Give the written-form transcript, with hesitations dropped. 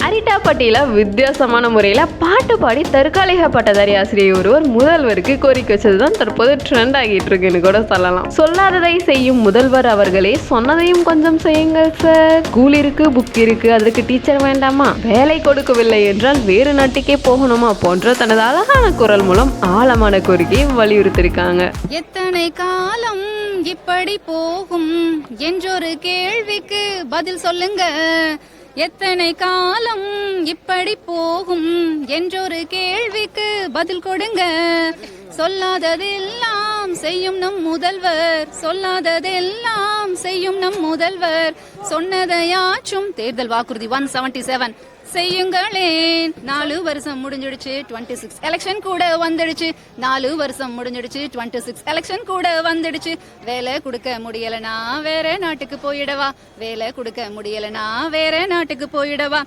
அரிட்டாப்பட்டியில வித்தியாசமான முறையில் பாட்டு பாடி தற்காலிக பட்டதாரி ஆசிரியர் ஒருவர் முதல்வருக்கு கோரிக்கை வச்சதுதான் தற்போது ட்ரெண்ட் ஆகிட்டு இருக்குன்னு கூட சொல்லலாம். சொல்லாததை செய்யும் முதல்வர் அவர்களே சொன்னதையும் கொஞ்சம் செய்யுங்கள் சார். ஸ்கூல் இருக்கு, புக் இருக்கு, அதற்கு டீச்சர் வேண்டாமா? வேலை கொடுக்கவில்லை என்றால் வேறு நாட்டுக்கே போகணுமா? போன்ற தனது அழகான குரல் மூலம் ஆழமான கோரிக்கையை வலியுறுத்திருக்காங்க. எத்தனை காலம் இப்படி போகும் என்றொரு கேள்விக்கு பதில் சொல்லுங்க. எத்தனை காலம் இப்படி போகும் என்றொரு கேள்விக்கு பதில் கொடுங்க. சொல்லாததெல்லாம் செய்யும் நம் முதல்வர், சொல்லாததெல்லாம் செய்யும் நம் முதல்வர். சொன்னதையாச்சும் தேர்தல் வாக்குறுதி 177 செய்யுங்களே. 4 வருஷம் முடிஞ்சிடுச்சு, 26 எலெக்ஷன் கூட வந்துடுச்சு. 4 வருஷம் முடிஞ்சிடுச்சு, 26 எலெக்ஷன் கூட வந்துடுச்சு. வேலை கொடுக்க முடியலனா வேற நாட்டுக்கு போயிடவா, வேலை கொடுக்க முடியலனா வேற நாட்டுக்கு போயிடவா.